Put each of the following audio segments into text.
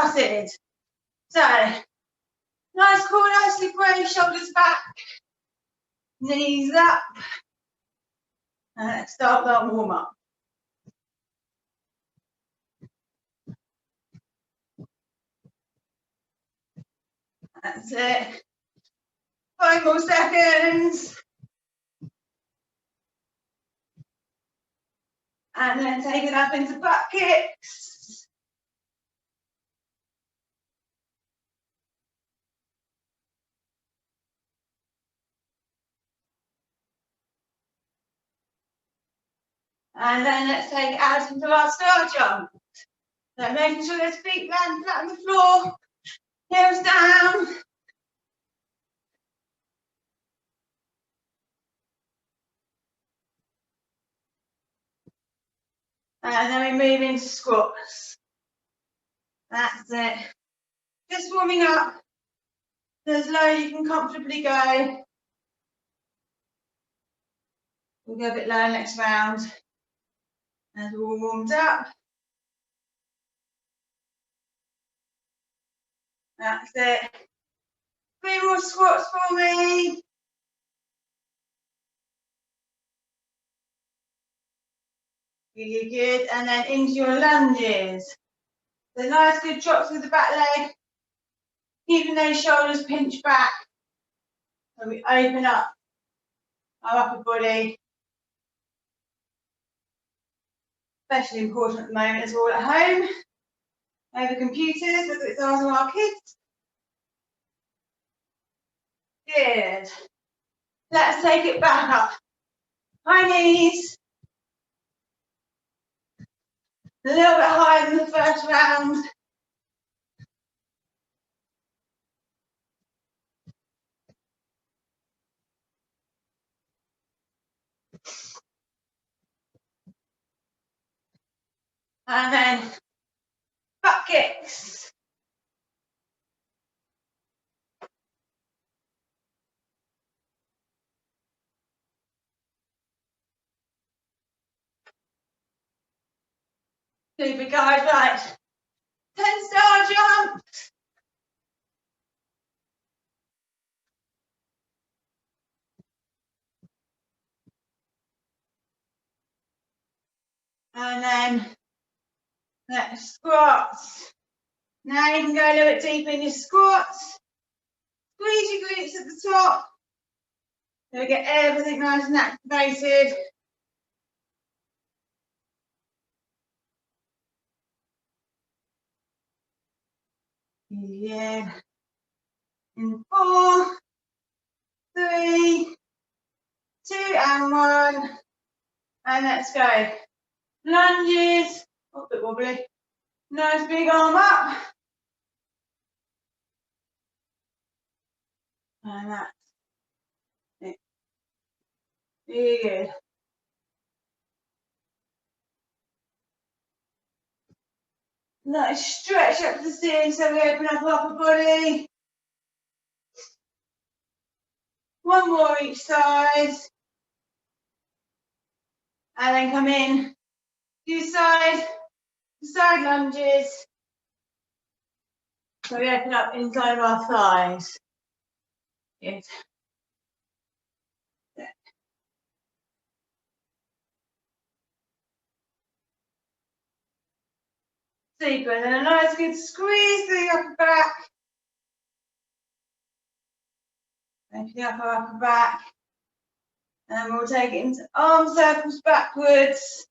started. So, nice core, nicely brave, shoulders back, knees up. And let's start that warm up. That's it. 5 more seconds. And then take it up into butt kicks. And then let's take it out into our star jump. So making sure those feet land flat on the floor, heels down. And then we move into squats. That's it. Just warming up as low as you can comfortably go. We'll go a bit lower next round as we're all warmed up. That's it. 3 more squats for me. Really good. And then into your lunges. So nice good drops with the back leg. Keeping those shoulders pinched back. So we open up our upper body. Especially important at the moment as we're all at home. Over computers, whether it's ours or our kids. Good. Let's take it back up. High knees. A little bit higher than the first round. And then butt kicks. Super guys, right. 10-star jump. And then let's squats. Now you can go a little bit deeper in your squats. Squeeze your glutes at the top. So we get everything nice and activated. Yeah. In 4, 3, 2, and 1. And let's go. Lunges. Oh, a bit wobbly. Nice big arm up. And that's it. Really good. Nice stretch up to the ceiling so we open up our upper body. 1 more each side. And then come in. Do side to side lunges. So we open up inside of our thighs. Good. Super. And then a nice good squeeze through the upper back. Opening up our upper back. And we'll take it into arm circles backwards.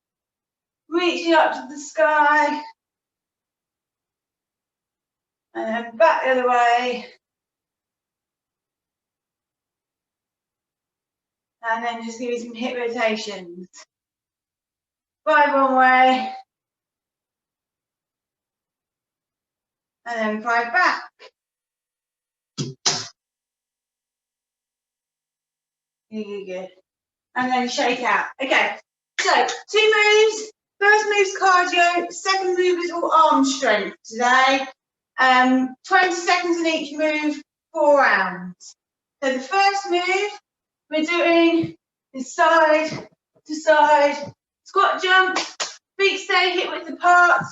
Reaching up to the sky. And then back the other way. And then just give you some hip rotations. 5 one way. And then 5 back. Really good. And then shake out. Okay, so 2 moves. First move's cardio, second move is all arm strength today. 20 seconds in each move, 4 rounds. So the first move we're doing is side to side squat jump. Feet stay hip width apart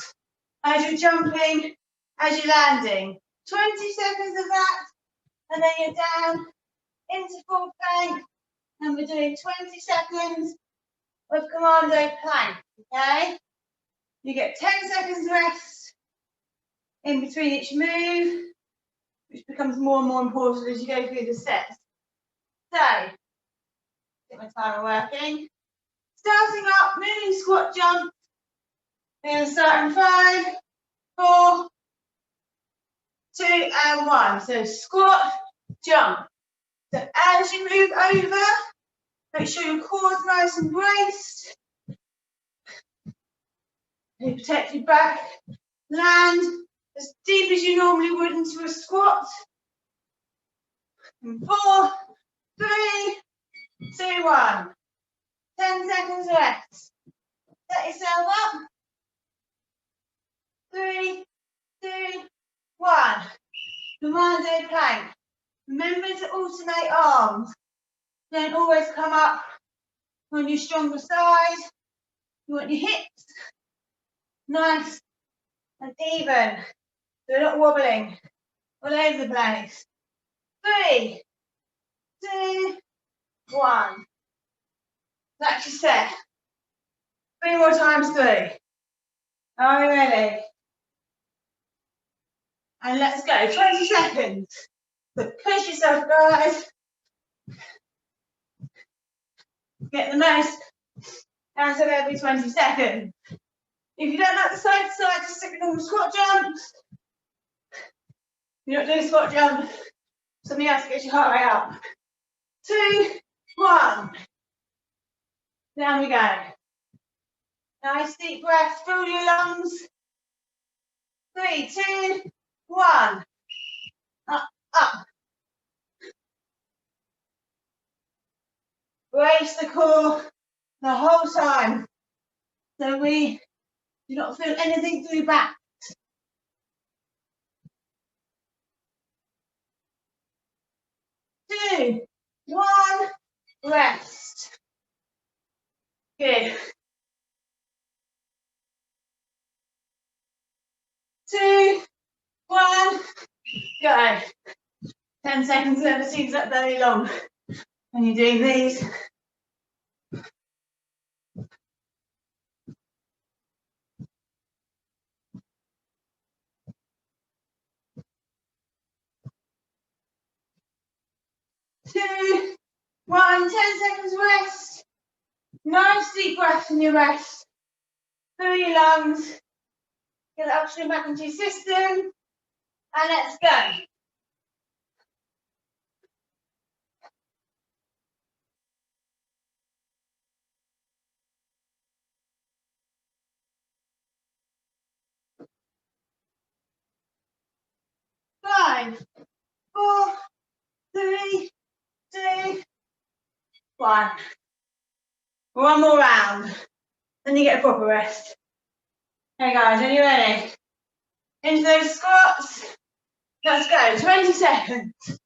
as you're jumping. as you're landing. 20 seconds of that, and then you're down into full plank, and we're doing 20 seconds of commando plank, okay? You get 10 seconds rest in between each move, which becomes more and more important as you go through the steps. So, get my timer working. Starting up, moving squat jump. We're going to start in 5, 4, 2, and 1. So squat, jump. So as you move over, make sure your core's nice and braced. You protect your back. Land as deep as you normally would into a squat. And 4, 3, 2, 1. 10 seconds rest. Set yourself up. 3, 2, 1. Commando plank. Remember to alternate arms. Don't always come up on your stronger side. You want your hips nice and even. So they're not wobbling all over the place. 3, 2, 1. That's your set. 3 more times through. Are you ready? And let's go. 20 seconds. So push yourself, guys. Get the most out of every 20 seconds. If you don't like the side to side, just stick with normal squat jumps. You're not doing squat jump. Something else to get your heart rate up. 2, 1. Down we go. Nice deep breath. Fill your lungs. 3, 2, 1. Up, up. Brace the core the whole time, so we do not feel anything through back. 2, 1, rest. Good. 2, 1, go. 10 seconds never seems that very long when you're doing these. Two, 1, 10 seconds rest. Nice deep breath in your rest. Fill your lungs. Get the oxygen back into your system. And let's go. Five, 4, 3, 2, 1. One more round. Then you get a proper rest. Okay guys, are you ready? Into those squats. Let's go, 20 seconds.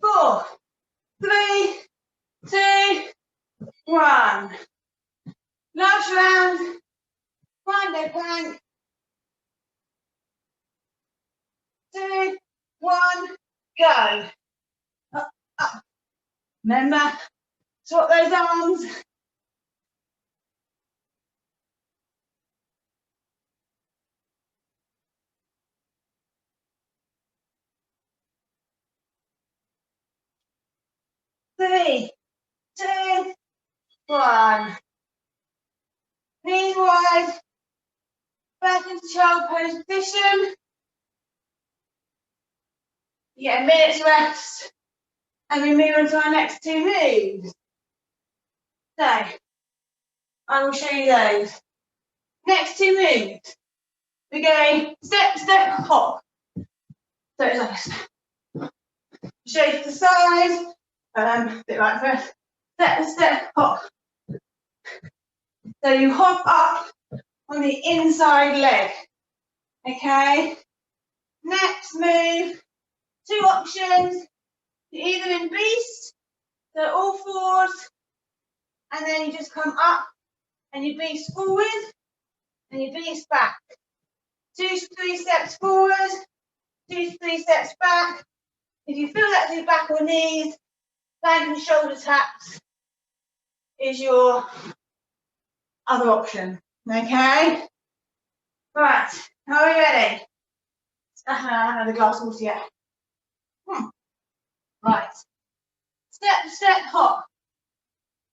Four, 3, 2, 1. Last round. Commando plank. 2, 1, go. Up, up. Remember, swap those arms. 3, 2, 1. Knees wide. Back into child pose position. You get a minute's rest. And we move on to our next 2 moves. So, I will show you those. Next 2 moves. We're going step, step, hop. So it's like a step. Shake to the side. Bit like this. Step, step, hop. So you hop up on the inside leg. Okay. Next move. two options. You're either in beast, so all fours, and then you just come up and you beast forward and you beast back. 2 to 3 steps forward, 2 to 3 steps back. If you feel that through back or knees, plank and shoulder taps is your other option. Okay? Right, are we ready? Another glass of water yet. Right. Step, step, hop.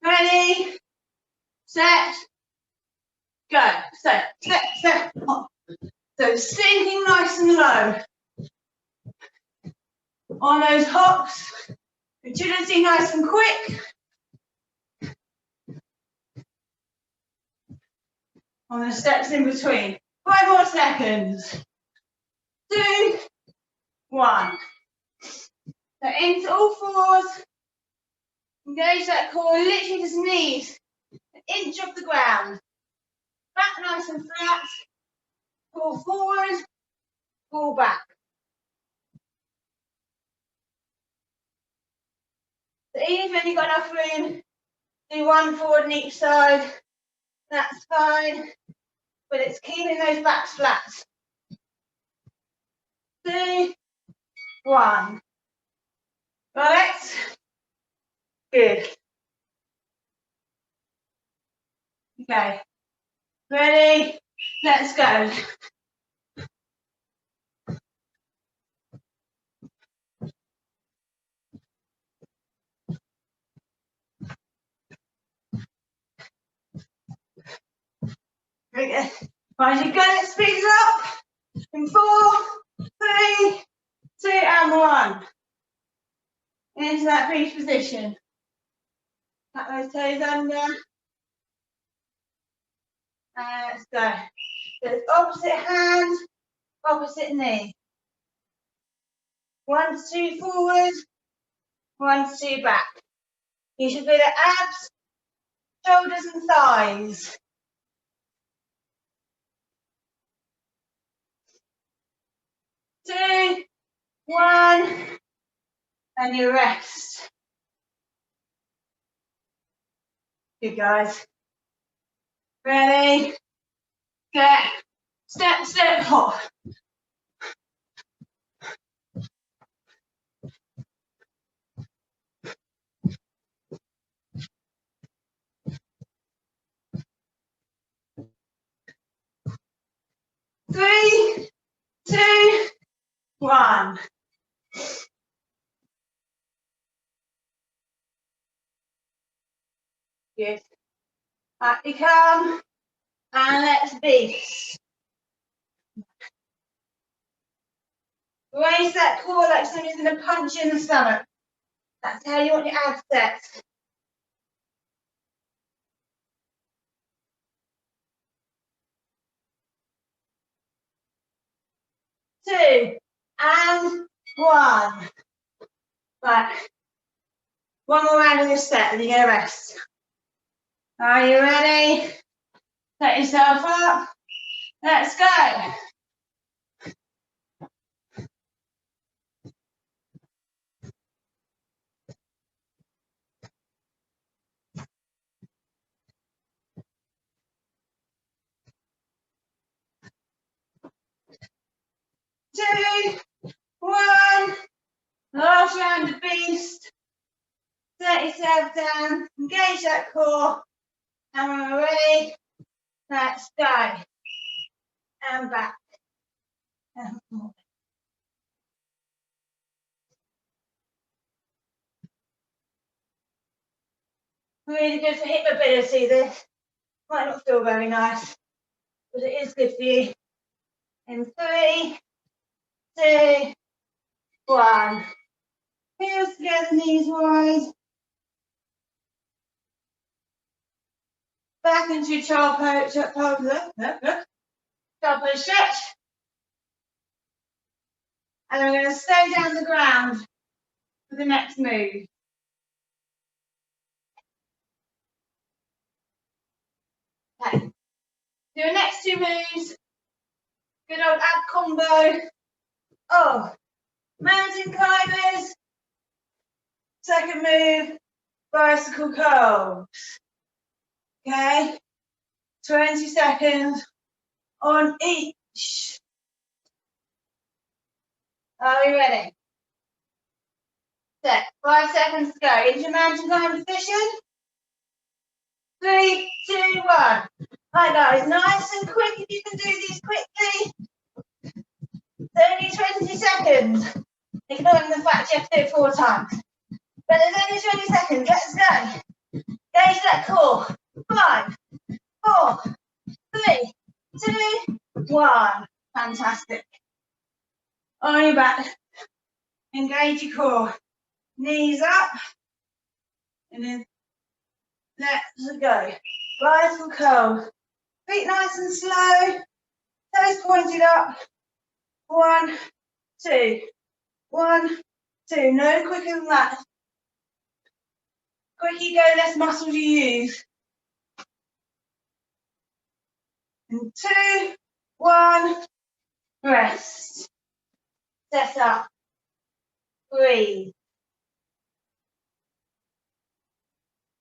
Ready, set, go. So, step, step, hop. So, sinking nice and low. On those hops, agility nice and quick. On the steps in between. 5 more seconds. 2, 1. So, into all fours. Engage that core, literally just knees an inch off the ground. Back nice and flat. Pull forward, pull back. So even if you've got enough room, do one forward on each side. That's fine. But it's keeping those backs flat. 2, 1. Got it? Good. Okay. Ready? Let's go. Okay. Right, you got it, speed it up. In 4, 3, 2, and 1. Into that beach position. Tap those toes under. Let's go. So it's opposite hand, opposite knee. 1 to 2 forward, 1 to 2 back. You should feel the abs, shoulders and thighs. 2, 1, and you rest. Good, guys. Ready, get, step, step, hop. Three, 2, 1. Good. Up you come, and let's beast. Raise that core like somebody's going to punch you in the stomach. That's how you want your abs set. 2, and 1. Right. One more round of this set, and you're going to rest. Are you ready? Set yourself up. Let's go. 2, 1. Last round of beast. Set yourself down. Engage that core. And when we're ready, let's go. And back. And forward. Really good for hip mobility, this. Might not feel very nice, but it is good for you. In 3, 2, 1. Heels together, knees wide. Back into child pose, child pose stretch. And then we're going to stay down the ground for the next move. Okay. Do your next 2 moves. Good old ab combo. Oh, mountain climbers. Second move, bicycle curls. Okay, 20 seconds on each. Are we ready? Set. 5 seconds to go. Into mountain climb position. 3, 2, 1. Hi guys, nice and quick if you can do these quickly. It's only 20 seconds. Ignoring the fact you have to do it 4 times. But there's only 20 seconds. Let's go. Engage that core. 5, 4, 3, 2, 1. Fantastic. On your back. Engage your core. Knees up. And then let's go. Bicycle curl. Feet nice and slow. Toes pointed up. 1, 2. 1, 2. No quicker than that. Quicker you go, less muscle you use. And 2, 1. Rest. Set up. Breathe.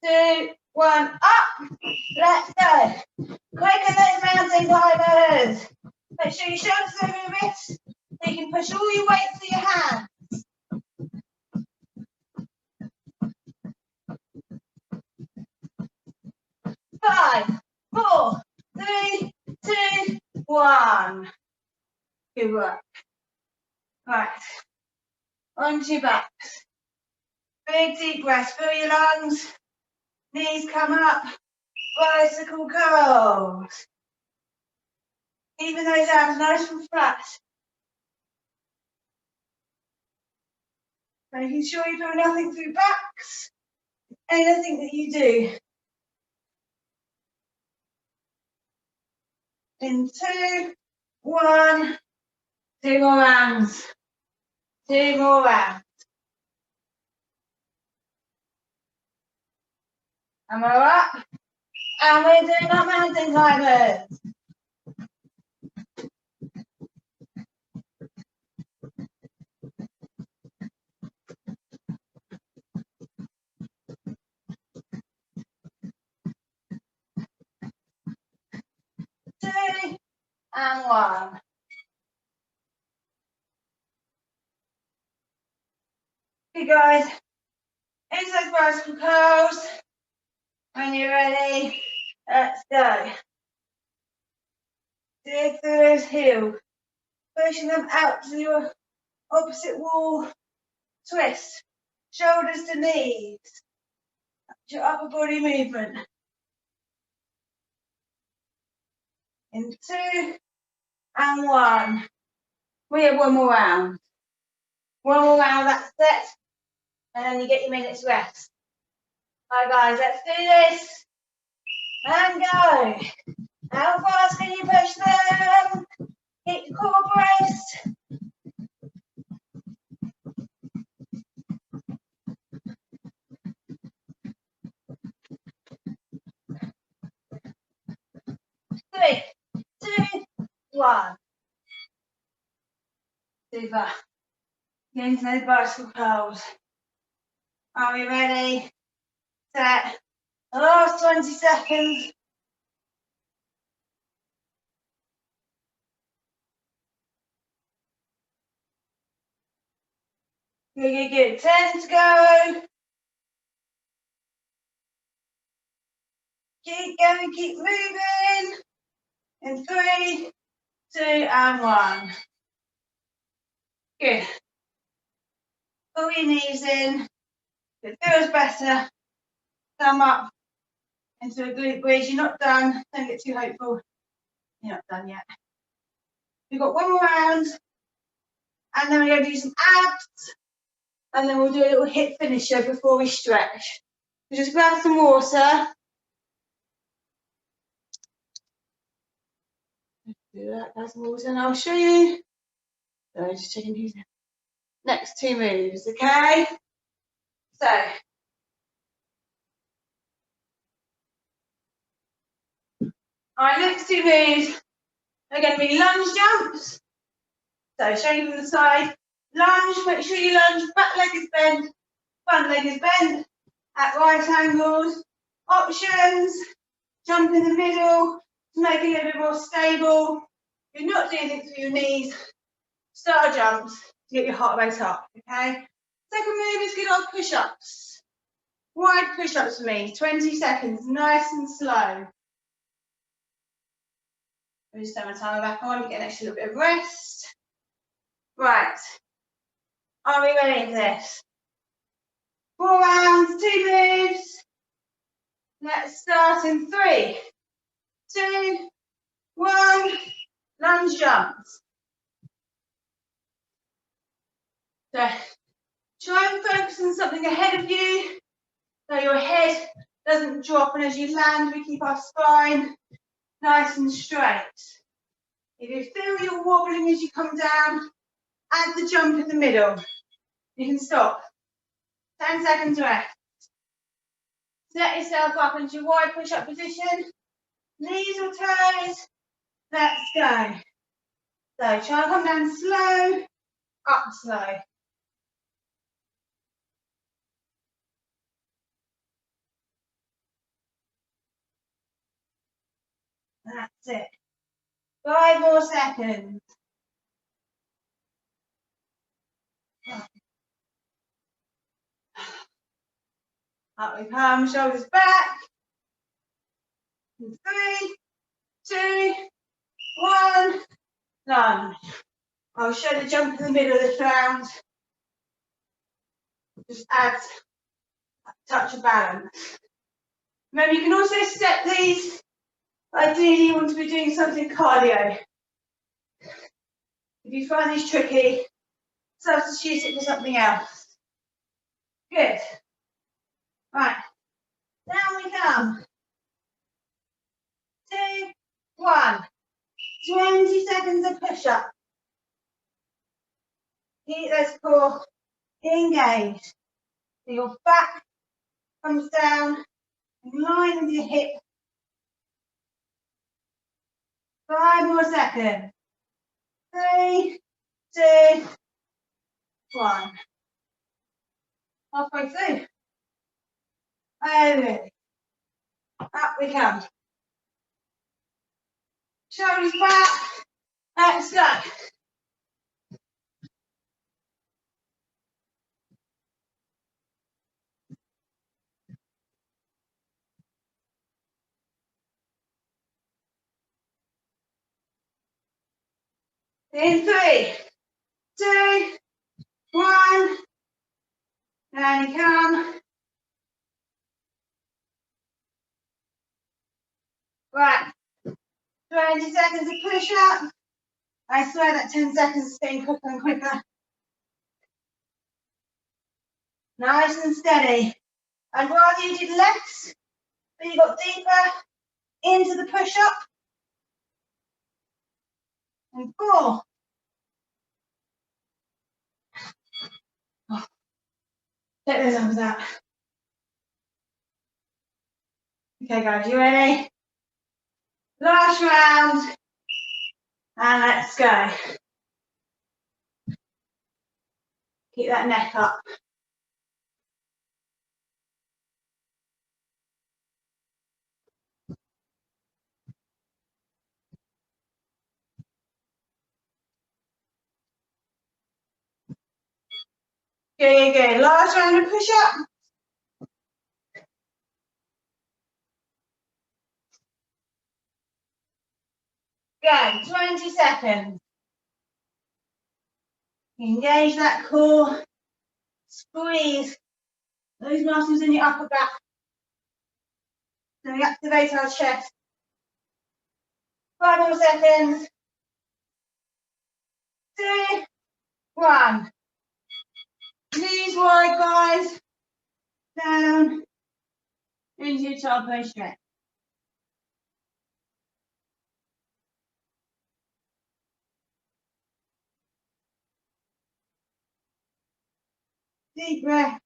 2, 1. Up. Let's go. Quicker those mountain climbers. Make sure your shoulders over your wrists so you can push all your weight to your hands. 5, 4, 3, 2, 1. Good work. Right. Onto your backs. Big deep breath. Fill your lungs. Knees come up. Bicycle curls. Even those arms nice and flat. Making sure you do nothing through backs. Anything that you do. In 2, 1. 2 more rounds. 2 more rounds. And we're up. And we're doing our mountain climbers. Two and 1. Okay guys, into those bicycle curls. When you're ready, let's go. Dig through those heels, pushing them out to your opposite wall. Twist, shoulders to knees. That's your upper body movement. In 2 and 1. We have 1 more round. 1 more round, that's it. And then you get your minutes rest. Alright guys, let's do this. And go. How fast can you push them? Keep the core braced. 3, 2, 1. Super. Get into those bicycle curls. Are we ready? Set. The last 20 seconds. Good. 10 to go. Keep going, keep moving. In 3, 2, and 1. Good. Pull your knees in. If it feels better, thumb up into a glute bridge. You're not done. Don't get too hopeful. You're not done yet. We've got 1 more round. And then we're going to do some abs. And then we'll do a little hip finisher before we stretch. So just grab some water. Do that, grab some water, and I'll show you. So just checking who's next 2 moves, okay? So our next 2 moves are going to be lunge jumps. So showing you from the side, lunge lunge, make sure you lunge, back leg is bent, front leg is bent, at right angles. Options, jump in the middle to make it a little bit more stable. You're not doing things with your knees. Star jumps to get your heart rate up, okay? Second move is good old push-ups. Wide push-ups for me, 20 seconds, nice and slow. I'll just turn my timer back on, get an extra little bit of rest. Right, are we ready for this? 4 rounds, 2 moves. Let's start in 3, 2, 1, lunge jumps. So try and focus on something ahead of you, so your head doesn't drop, and as you land, we keep our spine nice and straight. If you feel you're wobbling as you come down, add the jump in the middle. You can stop. 10 seconds rest. Set yourself up into wide push-up position. Knees or toes. Let's go. So try and come down slow, up slow. That's it. 5 more seconds. Up we come, shoulders back. 3, 2, 1, lunge. I'll show the jump in the middle of this round. Just adds a touch of balance. Remember, you can also set these. Ideally, you want to be doing something cardio. If you find these tricky, substitute it for something else. Good. Right. Down we come. 2, 1. 20 seconds of push-up. Keep this core engaged. So your back comes down in line with your hip. 5 more seconds. 3, 2, 1. Halfway through. And up we come. Shoulders back. Let's go. In 3, 2, 1. Down you come. Right. 20 seconds of push up. I swear that 10 seconds is getting quicker and quicker. Nice and steady. I'd rather you did less, but you got deeper into the push up. And 4. Oh, take those arms out. Okay, guys, you ready? Last round. And let's go. Keep that neck up. Good, good. Last round of push up. Go, 20 seconds. Engage that core. Squeeze those muscles in your upper back. So we activate our chest. 5 more seconds. 2, 1. Knees wide, guys. Down into your child pose stretch. Deep breath.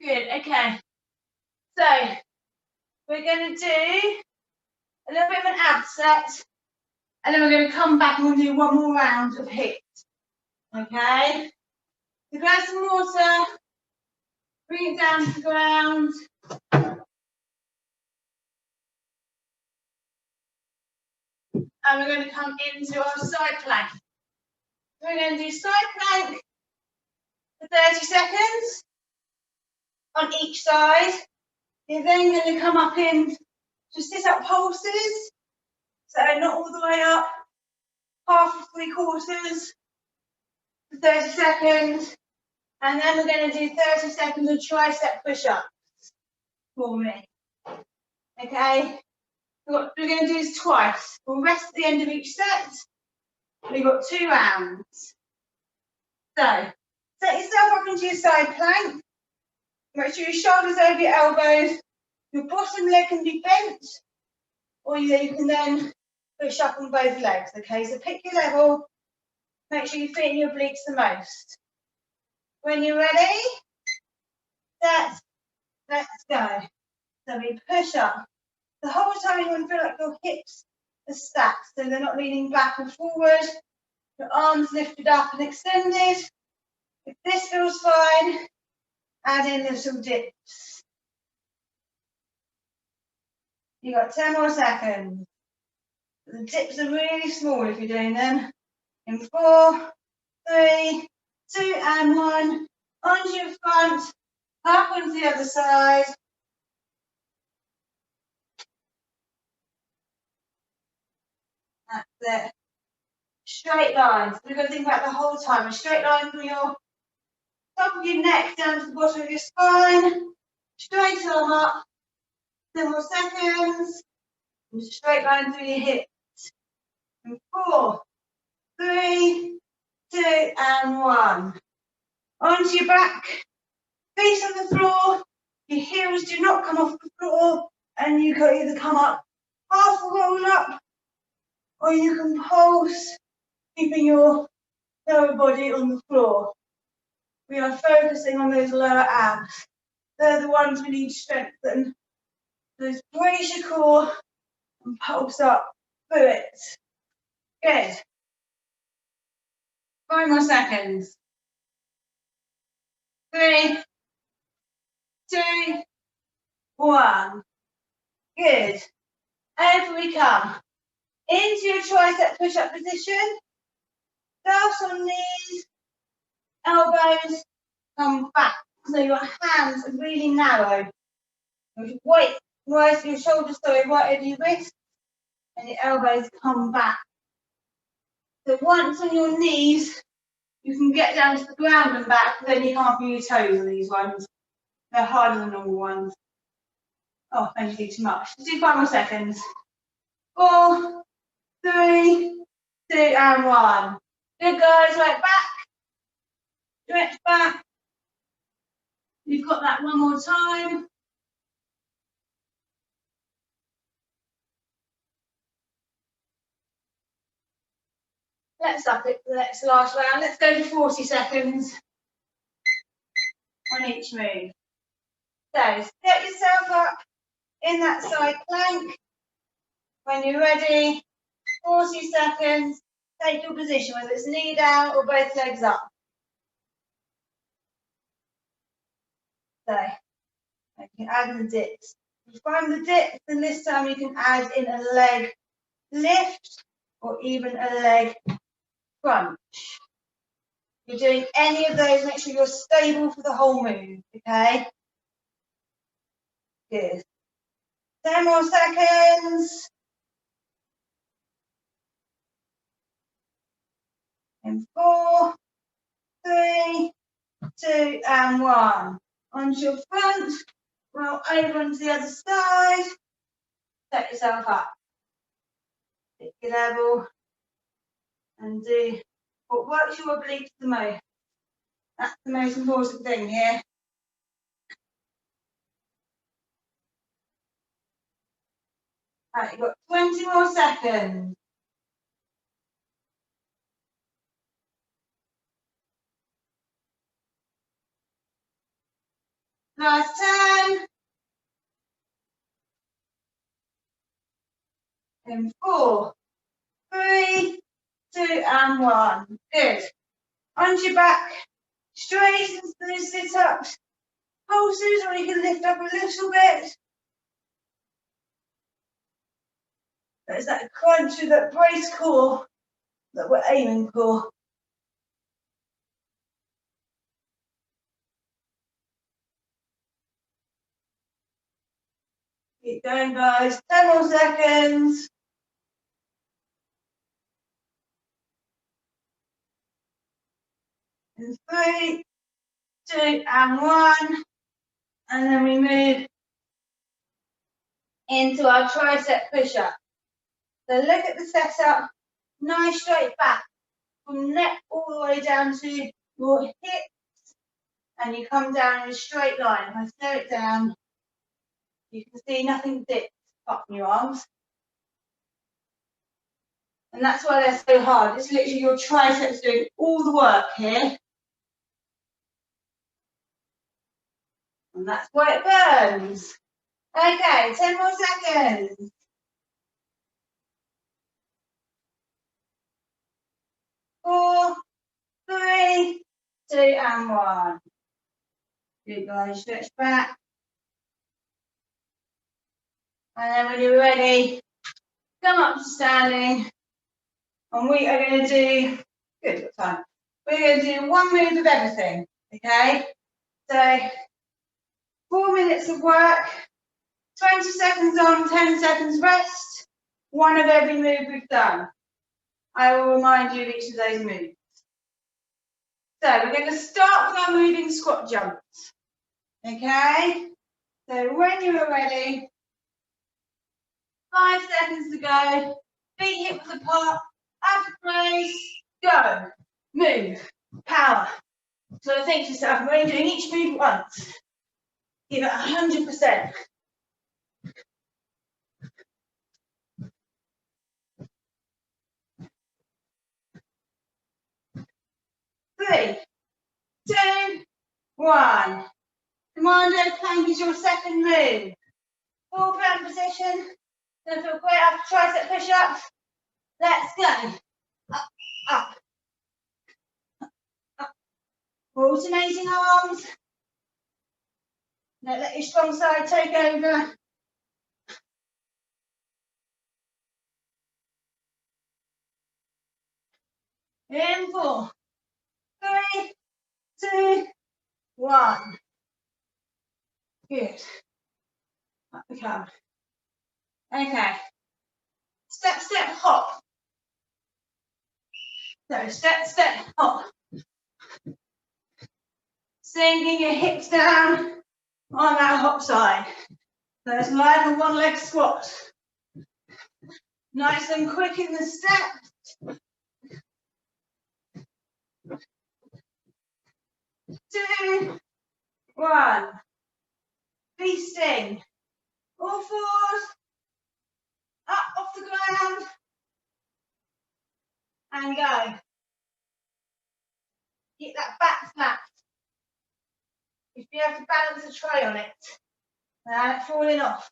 Good, okay. So we're going to do a little bit of an ab set, and then we're going to come back and we'll do one more round of HIIT. Okay? So grab some water, bring it down to the ground. And we're going to come into our side plank. We're going to do side plank for 30 seconds on each side. You're then going to come up in to sit up pulses. So not all the way up, half or 3/4 for 30 seconds. And then we're going to do 30 seconds of tricep push-ups for me. Okay? What we're going to do is twice. We'll rest at the end of each set. We've got 2 rounds. So, set yourself up into your side plank. Make sure your shoulders over your elbows. Your bottom leg can be bent, or you can then push up on both legs. Okay, so pick your level. Make sure you're fitting your obliques the most. When you're ready, set, let's go. So we push up. The whole time you want to feel like your hips are stacked, so they're not leaning back and forward. Your arms lifted up and extended. If this feels fine, add in little dips. You got 10 more seconds. The dips are really small if you're doing them. In 4, 3, 2, and 1. Onto your front, up onto the other side. That's it. Straight lines. We're going to think about the whole time. A straight line from your top of your neck down to the bottom of your spine. Straight arm up. 10 more seconds. And straight line through your hips. And 4, 3, 2, and 1. Onto your back. Feet on the floor. Your heels do not come off the floor. And you can either come up half a roll up, or you can pulse, keeping your lower body on the floor. We are focusing on those lower abs. They're the ones we need to strengthen. So brace your core and pulse up through it. Good. 5 more seconds. 3, 2, 1. Good. Over we come. Into your tricep push-up position. Down on knees, elbows, come back. So your hands are really narrow. Your weight, your shoulders, right over your wrist, and your elbows come back. So once on your knees, you can get down to the ground and back, but then you can't feel your toes on these ones. They're harder than normal ones. Oh, maybe do too much. Let's do 5 more seconds. 4, 3, 2, and 1. Good, guys. Right back. Stretch back. You've got that one more time. Let's up it for the next last round. Let's go to 40 seconds on each move. So set yourself up in that side plank. When you're ready, 40 seconds, take your position, whether it's knee down or both legs up. So you can add in the dips. If you find the dips, then this time you can add in a leg lift or even a leg crunch. If you're doing any of those, make sure you're stable for the whole move, okay? Good. 10 more seconds. In 4, 3, 2, and 1. Onto your front, roll over onto the other side. Set yourself up. Pick your level and do what works your obliques the most. That's the most important thing here. Right, you've got 20 more seconds. Last 10. In 4, 3, 2, and 1. Good. Onto your back, straighten those sit-ups, pulses, or you can lift up a little bit. There's that crunch of that brace core that we're aiming for. Keep going, guys. 10 more seconds. In 3, 2, and 1. And then we move into our tricep push-up. So look at the setup. Nice straight back from neck all the way down to your hips. And you come down in a straight line. If I slow it down, you can see nothing dips up from your arms. And that's why they're so hard. It's literally your triceps doing all the work here. And that's why it burns. Okay, 10 more seconds. 4, 3, 2, and 1. Good, guys. Stretch back. And then when you're ready, come up to standing. And we are going to do, good, what time? We're going to do one move of everything, okay? So, 4 minutes of work, 20 seconds on, 10 seconds rest, one of every move we've done. I will remind you of each of those moves. So, we're going to start with our moving squat jumps, okay? So, when you are ready, 5 seconds to go, feet hips apart, abs raised, go, move, power. So think to yourself, I'm only doing each move once. Give it 100%. Three, 2, 1. Commando plank is your second move. Full plank position. Gonna feel great after tricep push-ups. Let's go. Up, up, up. Alternating arms. Now let your strong side take over. In 4, 3, 2, 1. Good. Up we come. Okay. Step, step, hop. So step, step, hop. Sinking your hips down on that hop side. So it's like a one leg squat. Nice and quick in the step. 2, 1. Feasting. All fours. Up off the ground. And go. Keep that back flat. If you have to balance a tray on it. Without it falling off.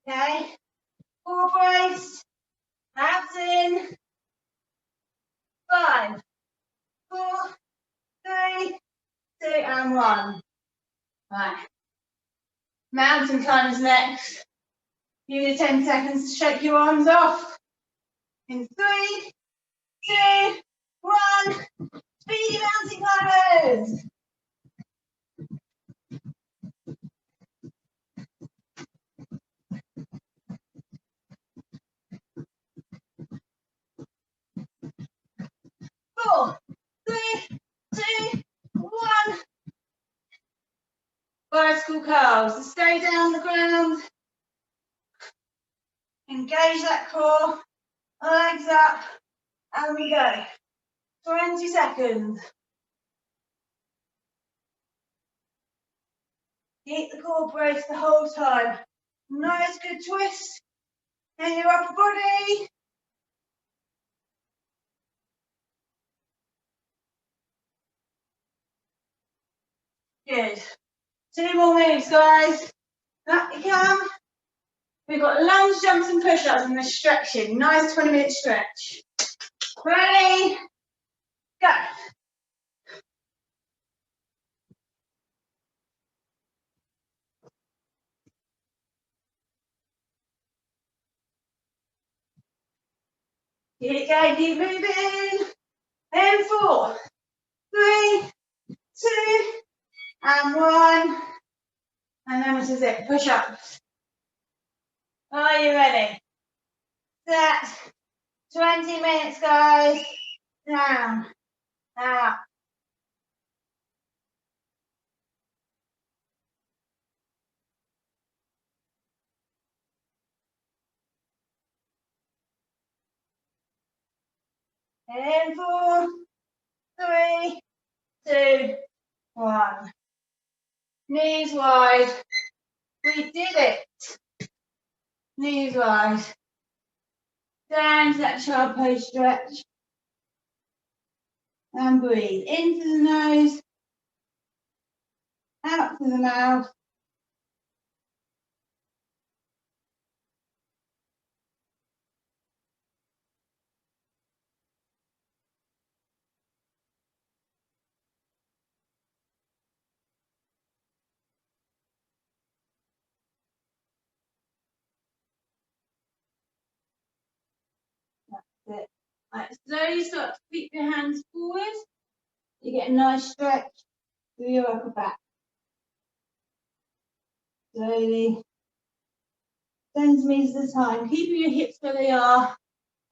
Okay? Core brace. Abs in. 5, 4, 3, 2, and 1. Right. Mountain climbers next. Give you 10 seconds to shake your arms off. In 3, 2, 1. Speedy mountain climbers. Four, 3, 2, 1. Bicycle curls. Stay down the ground. Engage that core. Legs up. And we go. 20 seconds. Keep the core braced the whole time. Nice good twist in your upper body. Good. 2 more moves, guys. Up you come. We've got lunge jumps and push-ups and the stretching. Nice 20-minute stretch. Ready? Go. Keep it going, keep moving. And 4, 3, 2, and 1. And then this is it, push-ups. Are you ready? Set. 20 minutes, guys. Down, out. And 4, 3, 2, 1. Knees wide. We did it. Knees wide. Down to that child pose stretch. And breathe. Into the nose. Out to the mouth. That's it. Right, slowly start to sweep your hands forward. You get a nice stretch through your upper back. Slowly. 10 meters at a time. Keeping your hips where they are.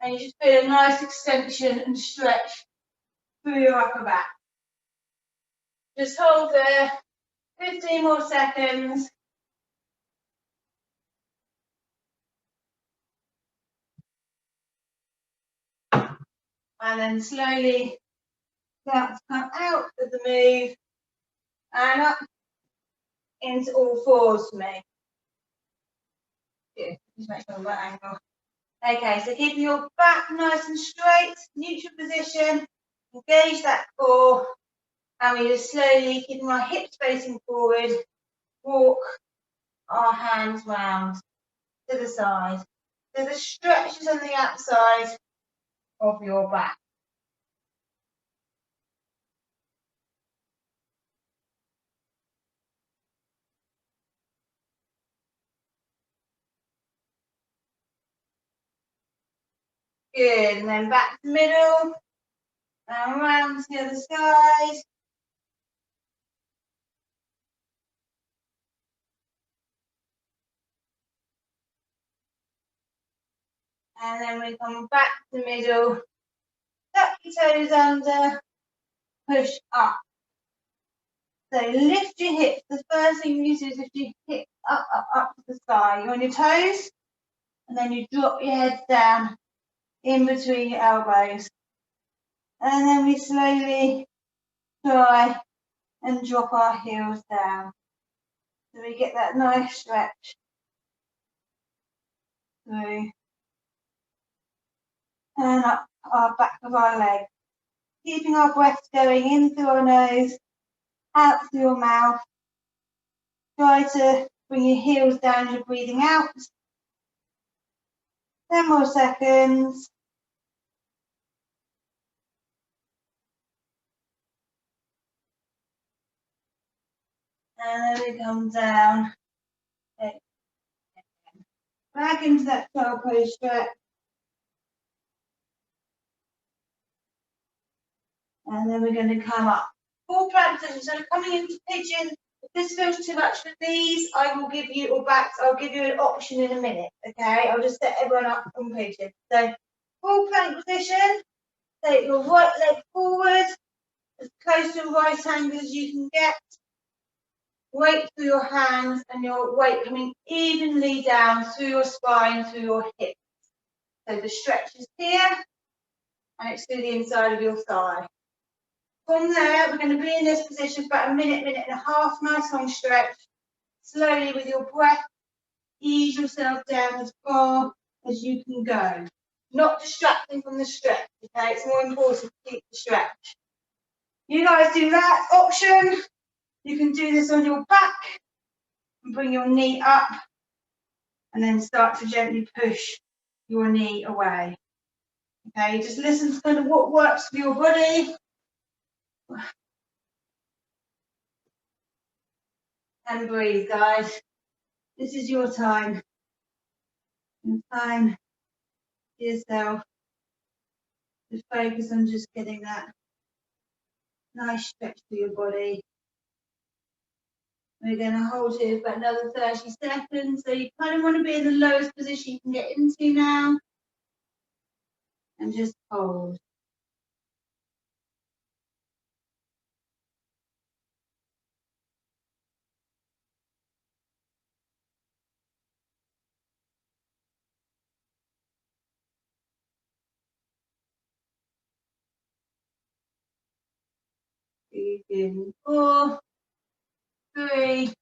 And you just feel a nice extension and stretch through your upper back. Just hold there. 15 more seconds. And then slowly start to come out of the move and up into all fours for me. Good. Just make sure I'm right angle. Okay, so keeping your back nice and straight, neutral position, engage that core, and we just slowly, keeping our hips facing forward, walk our hands round to the side. So the stretches on the outside of your back. Good, and then back to the middle, and around to the other side. And then we come back to the middle, tuck your toes under, push up. So lift your hips. The first thing you do is lift your hips up, up, up to the sky. You're on your toes, and then you drop your head down in between your elbows. And then we slowly try and drop our heels down. So we get that nice stretch through and up our back of our leg. Keeping our breath going in through our nose, out through your mouth. Try to bring your heels down as you're breathing out. 10 more seconds. And then we come down. Back into that child pose stretch. And then we're going to come up. Full plank position. So coming into pigeon. If this feels too much for these, I will give you, or backs, I'll give you an option in a minute. Okay, I'll just set everyone up on pigeon. So full plank position. Take your right leg forward, as close to a right angle as you can get. Weight through your hands and your weight coming evenly down through your spine, through your hips. So the stretch is here and it's through the inside of your thigh. From there, we're going to be in this position for about a minute, minute and a half, nice long stretch. Slowly with your breath, ease yourself down as far as you can go. Not distracting from the stretch, okay? It's more important to keep the stretch. You guys do that option. You can do this on your back and bring your knee up and then start to gently push your knee away. Okay, just listen to kind of what works for your body. And breathe, guys. This is your time. And time to yourself. Just focus on just getting that nice stretch to your body. We're going to hold here for another 30 seconds. So you kind of want to be in the lowest position you can get into now. And just hold. Breathe in 4, 3,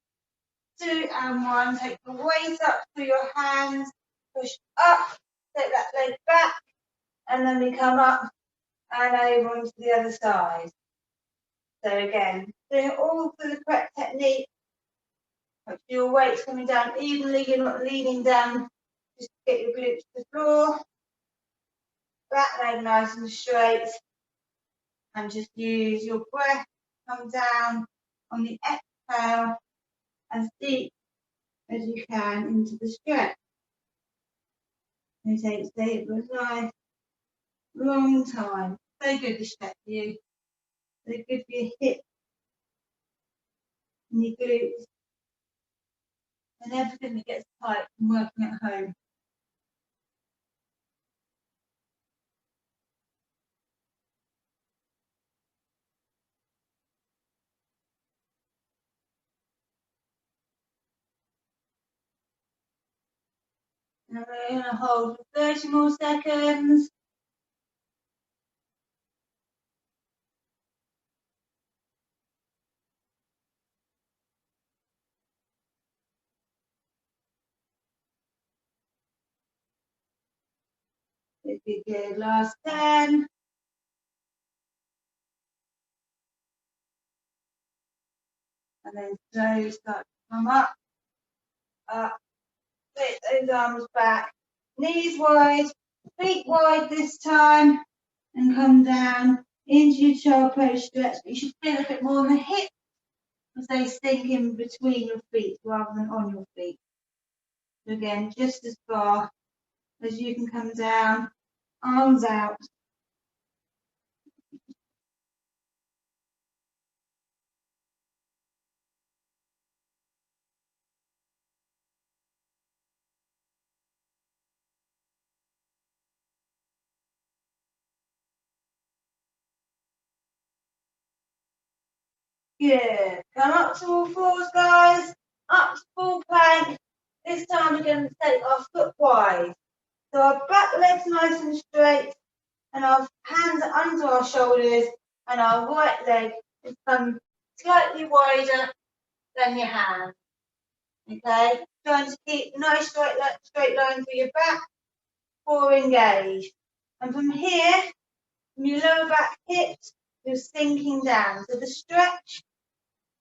2, and 1. Take the weight up through your hands. Push up. Take that leg back. And then we come up and over onto the other side. So again, doing it all through the correct technique. Make sure your weight's coming down evenly. You're not leaning down. Just get your glutes to the floor. Back leg nice and straight. And just use your breath. Come down on the exhale as deep as you can into the stretch. And stay for a nice long time. So good to stretch you. So good for your hips and your glutes and everything that gets tight from working at home. And we're going to hold for 30 more seconds. If you good, last 10. And then slowly start to come up, up, lift those arms back, knees wide, feet wide this time, and come down into your child pose stretch. But you should feel a bit more in the hips as they sink in between your feet rather than on your feet. So again, just as far as you can come down, arms out. Good. Come up to all fours, guys. Up to full plank. This time we're going to take our foot wide. So our back leg's nice and straight, and our hands are under our shoulders, and our right leg is come slightly wider than your hand. Okay? Trying to keep a nice straight line through your back, core engaged. And from here, from your lower back hips, you're sinking down. So the stretch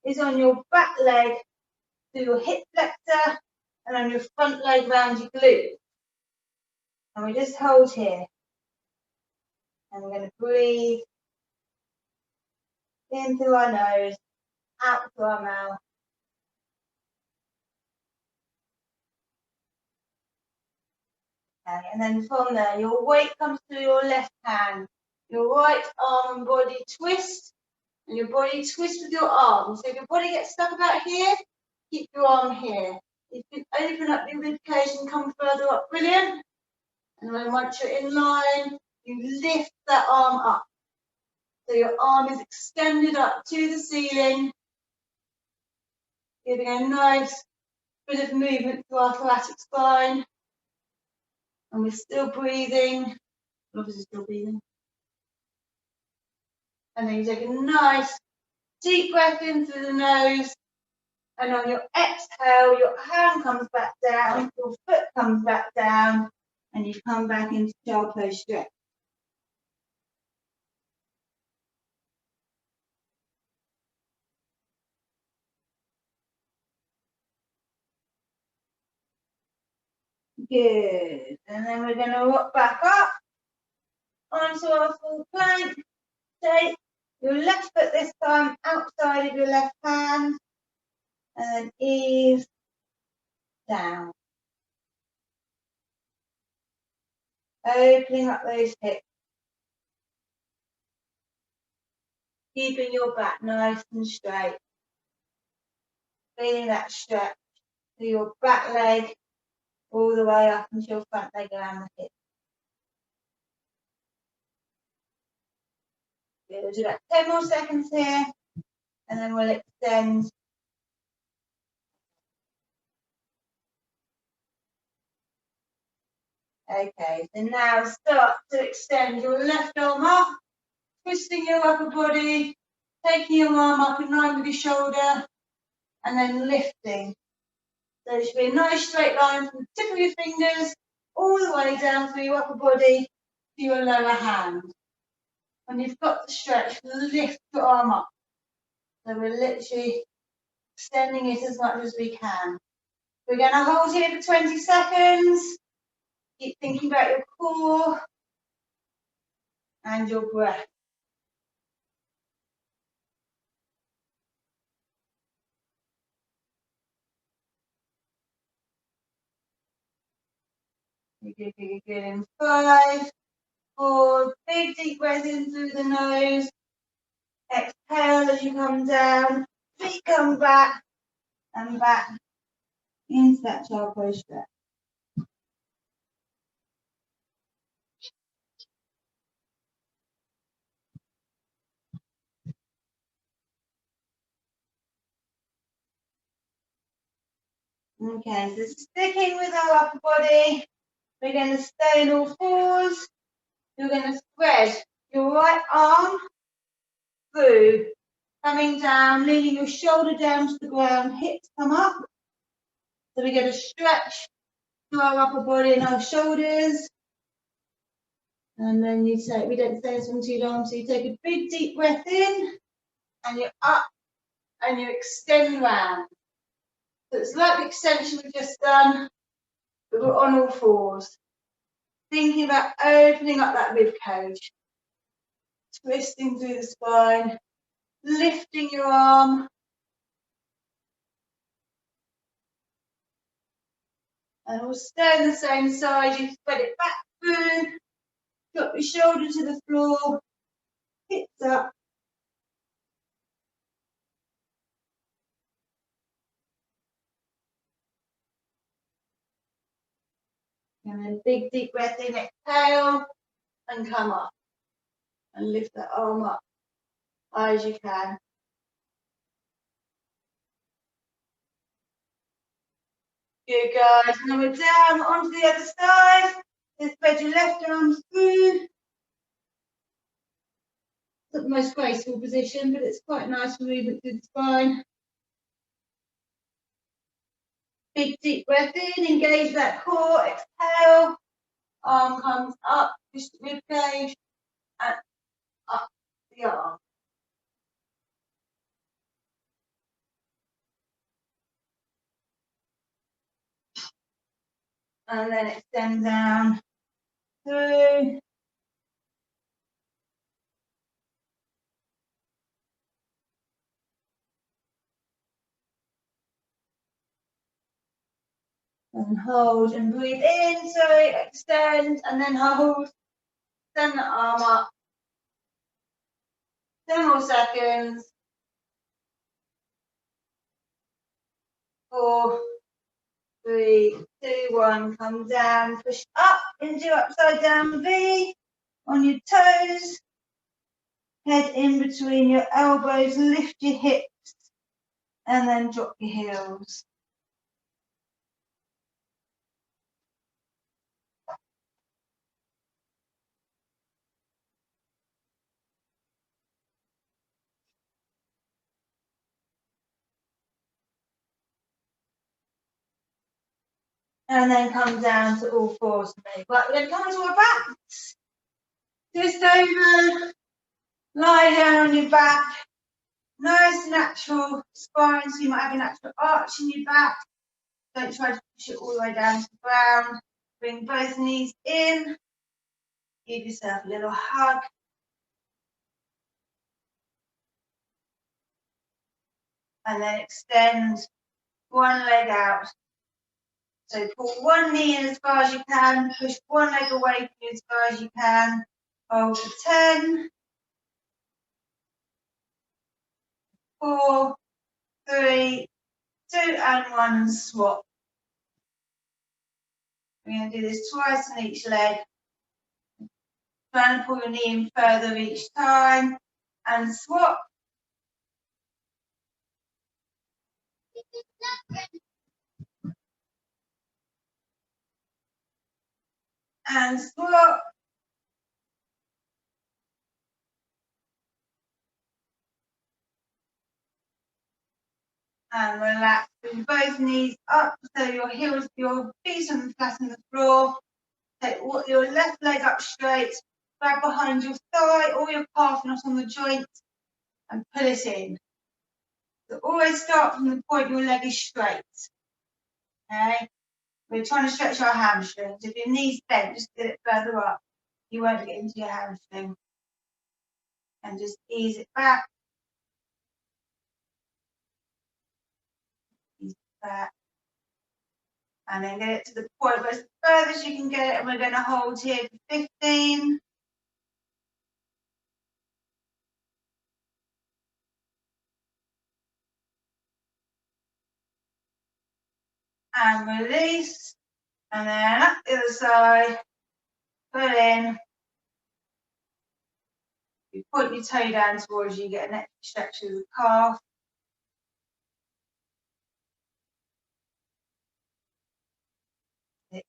is on your back leg to your hip flexor and on your front leg round your glute. And we just hold here. And we're going to breathe in through our nose, out through our mouth. Okay, and then from there, your weight comes through your left hand. Your right arm and body twist, and your body twist with your arm. So if your body gets stuck about here, keep your arm here. If you open up your rib cage and come further up, brilliant. And then once you're in line, you lift that arm up. So your arm is extended up to the ceiling, giving a nice bit of movement to our thoracic spine. And we're still breathing. Obviously still breathing. And then you take a nice deep breath in through the nose. And on your exhale, your hand comes back down, your foot comes back down, and you come back into child pose stretch. Good. And then we're going to rock back up onto our full plank. Take your left foot this time outside of your left hand and then ease down. Opening up those hips. Keeping your back nice and straight. Feeling that stretch through your back leg all the way up into your front leg around the hip. Good. We'll do that 10 more seconds here and then we'll extend. Okay, so now start to extend your left arm up, twisting your upper body, taking your arm up in line with your shoulder, and then lifting. So it should be a nice straight line from the tip of your fingers all the way down through your upper body to your lower hand. When you've got the stretch, lift your arm up. So we're literally extending it as much as we can. We're going to hold here for 20 seconds. Keep thinking about your core and your breath. Good. In 5, 4, big deep breath in through the nose. Exhale as you come down. Feet come back and back into that child pose stretch. Okay, so sticking with our upper body, we're going to stay in all fours. You're going to spread your right arm through, coming down, leaning your shoulder down to the ground, hips come up. So we get a stretch to our upper body and our shoulders. And then you take, we don't stay this one too long, so you take a big deep breath in, and you're up, and you extend round. So it's like the extension we've just done, but we're on all fours. Thinking about opening up that rib cage, twisting through the spine, lifting your arm, and we'll stay on the same side. You spread it back through, drop your shoulder to the floor, hips up. And then big deep breath in, exhale, and come up. And lift that arm up high as you can. Good, guys. And then we're down onto the other side. So spread your left arm through. It's not the most graceful position, but it's quite nice for movement through the spine. Big deep breath in, engage that core, exhale. Arm comes up, push the rib cage, and up the arm. And then extend down through. And hold and breathe in, sorry, extend, and then hold. Send the arm up. 10 more seconds. 4, 3, 2, 1. Come down, push up into upside down V on your toes. Head in between your elbows, lift your hips, and then drop your heels. And then come down to all fours for me. Right, we're going to come onto our backs. Twist over, lie down on your back. Nice natural spine, so you might have a natural arch in your back. Don't try to push it all the way down to the ground. Bring both knees in. Give yourself a little hug. And then extend one leg out. So pull one knee in as far as you can, push one leg away from you as far as you can. Hold for 10, 4, 3, 2, and 1, swap. We're going to do this twice on each leg. Try and pull your knee in further each time, and swap. And swap. And relax. Bring both knees up so your heels, your feet are flat on the floor. Take your left leg up straight. Grab behind your thigh or your calf, not on the joint, and pull it in. So always start from the point your leg is straight. Okay? We're trying to stretch our hamstrings. If your knee's bent, just get it further up. You won't get into your hamstring. And just ease it back. Ease it back. And then get it to the point where it's as further as you can get it. And we're going to hold here for 15. And release. And then up the other side. Pull in. You point your toe down towards you, get an extra stretch of the calf.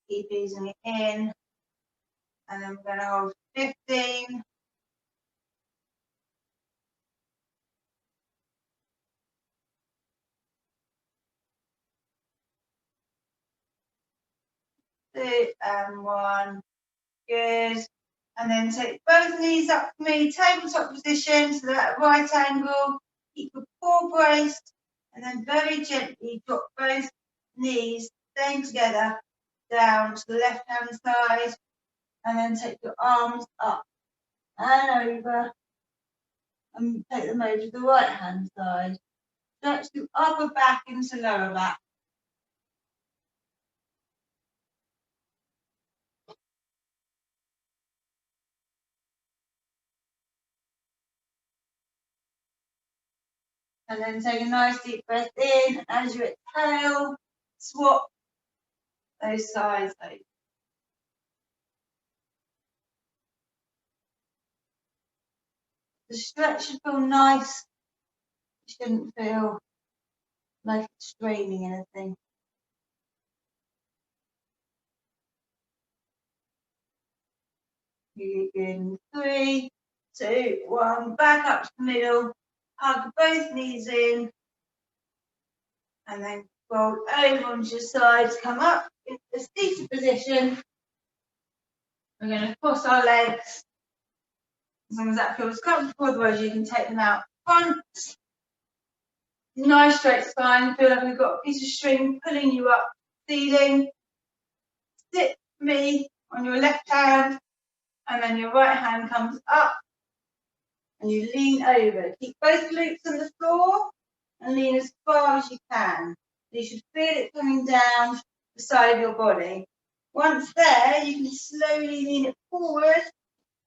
Keep easing it in. And then we're going to hold 15. Two and one. Good. And then take both knees up for me, tabletop position, so that right angle. Keep your core braced, and then very gently drop both knees, staying together, down to the left hand side, and then take your arms up and over, and take them over to the right hand side. Stretch the upper back into lower back. And then take a nice deep breath in. As you exhale, swap those sides over. The stretch should feel nice. It shouldn't feel like it's straining anything. You begin 3, 2, 1. Back up to the middle. Hug both knees in. And then roll over onto your sides. Come up into the seated position. We're going to cross our legs. As long as that feels comfortable, otherwise you can take them out front. Nice straight spine. Feel like we've got a piece of string pulling you up the ceiling. Sit me on your left hand, and then your right hand comes up, and you lean over. Keep both glutes on the floor, and lean as far as you can. You should feel it coming down the side of your body. Once there, you can slowly lean it forward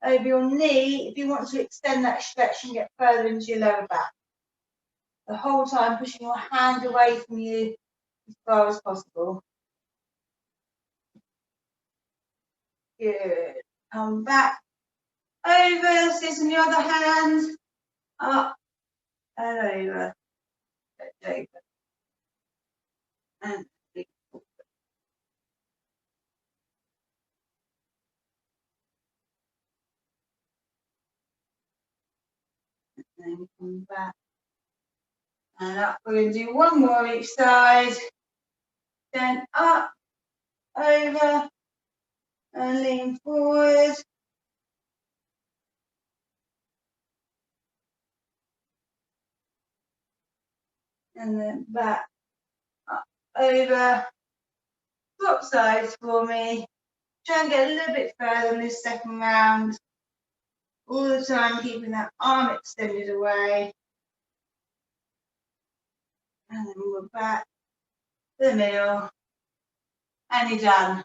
over your knee if you want to extend that stretch and get further into your lower back. The whole time pushing your hand away from you as far as possible. Good. Come back over, sit on the other hand, up and over. Over. And then come back and up. We're going to do one more each side. Then up, over, and lean forward. And then back, up, over. Swap sides for me. Try and get a little bit further in this second round. All the time keeping that arm extended away. And then we're back to the middle. And you're done.